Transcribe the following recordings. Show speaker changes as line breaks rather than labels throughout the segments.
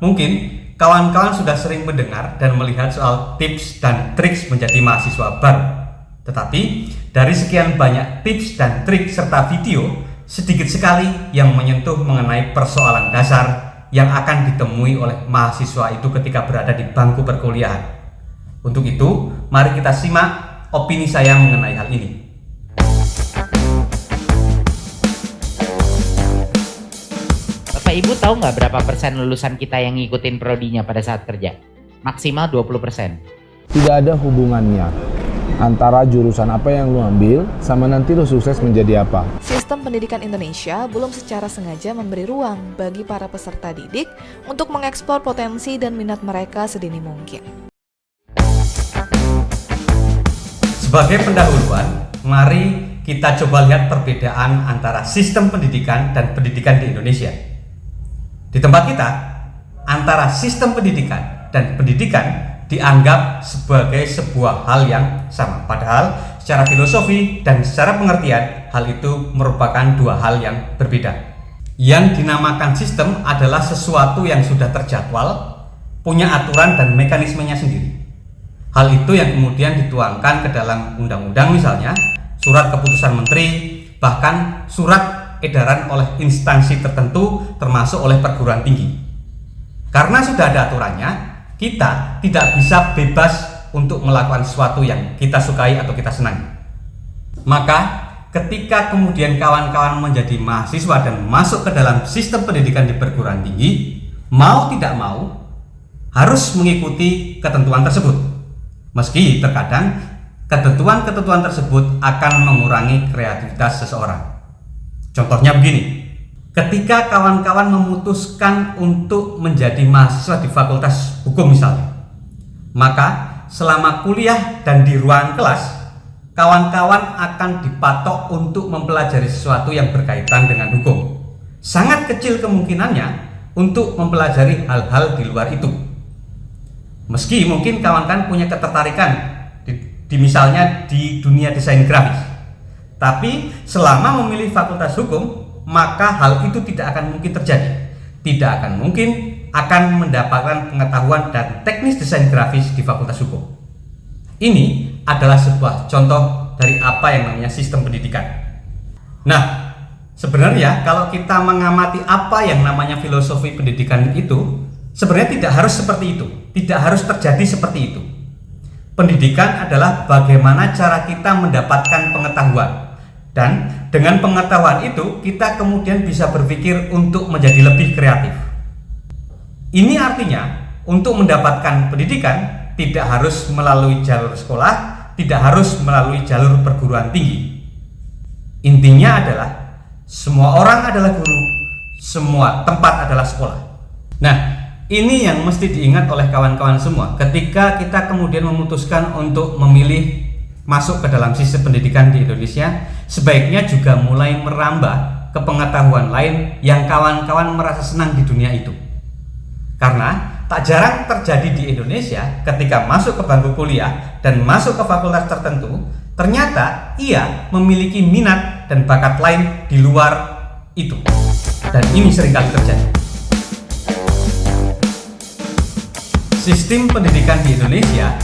Mungkin kawan-kawan sudah sering mendengar dan melihat soal tips dan trik menjadi mahasiswa baru. Tetapi dari sekian banyak tips dan trik serta video, sedikit sekali yang menyentuh mengenai persoalan dasar yang akan ditemui oleh mahasiswa itu ketika berada di bangku perkuliahan. Untuk itu, mari kita simak opini saya mengenai hal ini.
Bapak Ibu tahu nggak berapa persen lulusan kita yang ngikutin prodinya pada saat kerja? Maksimal 20%.
Tidak ada hubungannya antara jurusan apa yang lu ambil sama nanti lu sukses menjadi apa.
Sistem pendidikan Indonesia belum secara sengaja memberi ruang bagi para peserta didik untuk mengeksplor potensi dan minat mereka sedini mungkin.
Sebagai pendahuluan, mari kita coba lihat perbedaan antara sistem pendidikan dan pendidikan di Indonesia. Di tempat kita, antara sistem pendidikan dan pendidikan dianggap sebagai sebuah hal yang sama. Padahal secara filosofi dan secara pengertian, hal itu merupakan dua hal yang berbeda. Yang dinamakan sistem adalah sesuatu yang sudah terjadwal, punya aturan dan mekanismenya sendiri. Hal itu yang kemudian dituangkan ke dalam undang-undang, misalnya surat keputusan menteri, bahkan surat edaran oleh instansi tertentu termasuk oleh perguruan tinggi. Karena sudah ada aturannya, kita tidak bisa bebas untuk melakukan sesuatu yang kita sukai atau kita senangi. Maka ketika kemudian kawan-kawan menjadi mahasiswa dan masuk ke dalam sistem pendidikan di perguruan tinggi, mau tidak mau harus mengikuti ketentuan tersebut. Meski terkadang ketentuan-ketentuan tersebut akan mengurangi kreativitas seseorang. Contohnya begini, ketika kawan-kawan memutuskan untuk menjadi mahasiswa di Fakultas Hukum misalnya, maka selama kuliah dan di ruang kelas, kawan-kawan akan dipatok untuk mempelajari sesuatu yang berkaitan dengan hukum. Sangat kecil kemungkinannya untuk mempelajari hal-hal di luar itu. Meski mungkin kawan-kawan punya ketertarikan di misalnya di dunia desain grafis, tapi selama memilih Fakultas Hukum, maka hal itu tidak akan mungkin terjadi. Tidak akan mungkin akan mendapatkan pengetahuan dan teknis desain grafis di Fakultas Hukum. Ini adalah sebuah contoh dari apa yang namanya sistem pendidikan. Nah, sebenarnya kalau kita mengamati apa yang namanya filosofi pendidikan itu, sebenarnya tidak harus seperti itu, tidak harus terjadi seperti itu. Pendidikan adalah bagaimana cara kita mendapatkan pengetahuan, dan dengan pengetahuan itu kita kemudian bisa berpikir untuk menjadi lebih kreatif. Ini artinya untuk mendapatkan pendidikan tidak harus melalui jalur sekolah, tidak harus melalui jalur perguruan tinggi. Intinya adalah semua orang adalah guru, semua tempat adalah sekolah. Nah, ini yang mesti diingat oleh kawan-kawan semua ketika kita kemudian memutuskan untuk memilih masuk ke dalam sistem pendidikan di Indonesia. Sebaiknya juga mulai merambah ke pengetahuan lain yang kawan-kawan merasa senang di dunia itu. Karena tak jarang terjadi di Indonesia ketika masuk ke bangku kuliah dan masuk ke fakultas tertentu, ternyata ia memiliki minat dan bakat lain di luar itu. Dan ini seringkali terjadi. Sistem pendidikan di Indonesia,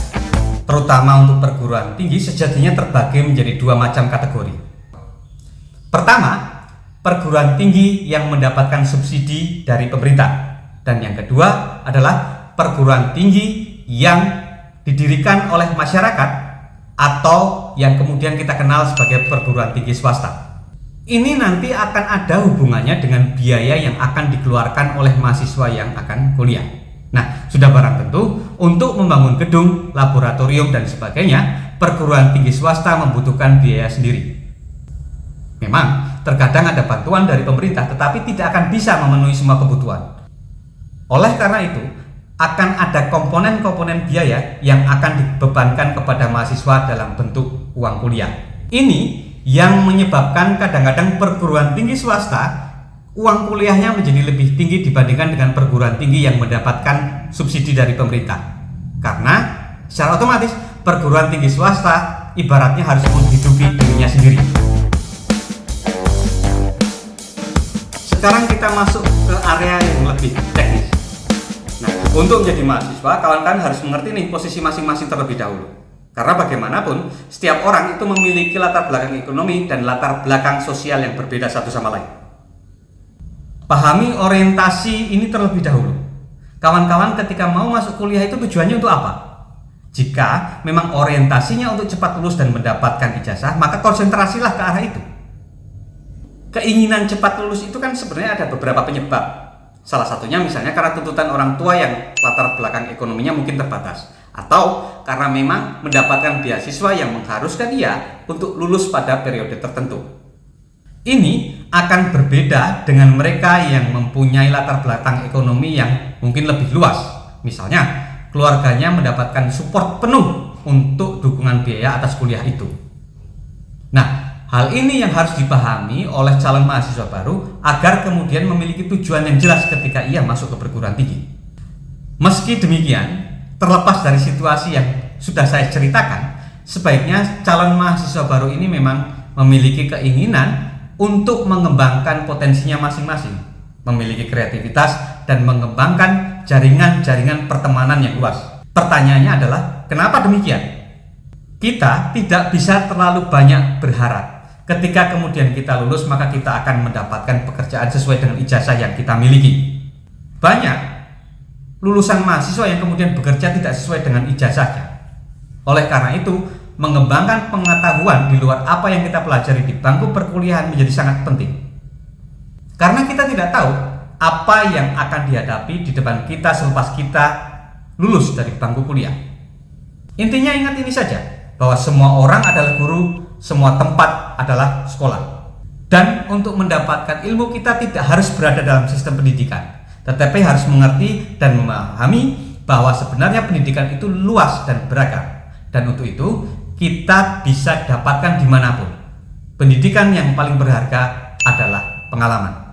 terutama untuk perguruan tinggi, sejatinya terbagi menjadi dua macam kategori. Pertama, perguruan tinggi yang mendapatkan subsidi dari pemerintah. Dan yang kedua adalah perguruan tinggi yang didirikan oleh masyarakat atau yang kemudian kita kenal sebagai perguruan tinggi swasta. Ini nanti akan ada hubungannya dengan biaya yang akan dikeluarkan oleh mahasiswa yang akan kuliah. Nah, sudah barang tentu untuk membangun gedung, laboratorium dan sebagainya, perguruan tinggi swasta membutuhkan biaya sendiri. Memang terkadang ada bantuan dari pemerintah, tetapi tidak akan bisa memenuhi semua kebutuhan. Oleh karena itu, akan ada komponen-komponen biaya yang akan dibebankan kepada mahasiswa dalam bentuk uang kuliah. Ini yang menyebabkan kadang-kadang perguruan tinggi swasta uang kuliahnya menjadi lebih tinggi dibandingkan dengan perguruan tinggi yang mendapatkan subsidi dari pemerintah. Karena secara otomatis perguruan tinggi swasta ibaratnya harus menghidupi dirinya sendiri. Sekarang kita masuk ke area yang lebih teknis. Untuk menjadi mahasiswa, kawan-kawan harus mengerti nih posisi masing-masing terlebih dahulu. Karena bagaimanapun, setiap orang itu memiliki latar belakang ekonomi dan latar belakang sosial yang berbeda satu sama lain. Pahami orientasi ini terlebih dahulu. Kawan-kawan ketika mau masuk kuliah itu tujuannya untuk apa? Jika memang orientasinya untuk cepat lulus dan mendapatkan ijazah, maka konsentrasilah ke arah itu. Keinginan cepat lulus itu kan sebenarnya ada beberapa penyebab. Salah satunya misalnya karena tuntutan orang tua yang latar belakang ekonominya mungkin terbatas, atau karena memang mendapatkan beasiswa yang mengharuskan ia untuk lulus pada periode tertentu. Ini akan berbeda dengan mereka yang mempunyai latar belakang ekonomi yang mungkin lebih luas. Misalnya, keluarganya mendapatkan support penuh untuk dukungan biaya atas kuliah itu. Nah, hal ini yang harus dipahami oleh calon mahasiswa baru agar kemudian memiliki tujuan yang jelas ketika ia masuk ke perguruan tinggi. Meski demikian, terlepas dari situasi yang sudah saya ceritakan, sebaiknya calon mahasiswa baru ini memang memiliki keinginan untuk mengembangkan potensinya masing-masing, memiliki kreativitas dan mengembangkan jaringan-jaringan pertemanan yang luas. Pertanyaannya adalah, kenapa demikian? Kita tidak bisa terlalu banyak berharap. Ketika kemudian kita lulus, maka kita akan mendapatkan pekerjaan sesuai dengan ijazah yang kita miliki. Banyak lulusan mahasiswa yang kemudian bekerja tidak sesuai dengan ijazahnya. Oleh karena itu, mengembangkan pengetahuan di luar apa yang kita pelajari di bangku perkuliahan menjadi sangat penting. Karena kita tidak tahu apa yang akan dihadapi di depan kita selepas kita lulus dari bangku kuliah. Intinya ingat ini saja, bahwa semua orang adalah guru, semua tempat adalah sekolah. Dan untuk mendapatkan ilmu kita tidak harus berada dalam sistem pendidikan, tetapi harus mengerti dan memahami bahwa sebenarnya pendidikan itu luas dan beragam. Dan untuk itu kita bisa dapatkan dimanapun. Pendidikan yang paling berharga adalah pengalaman.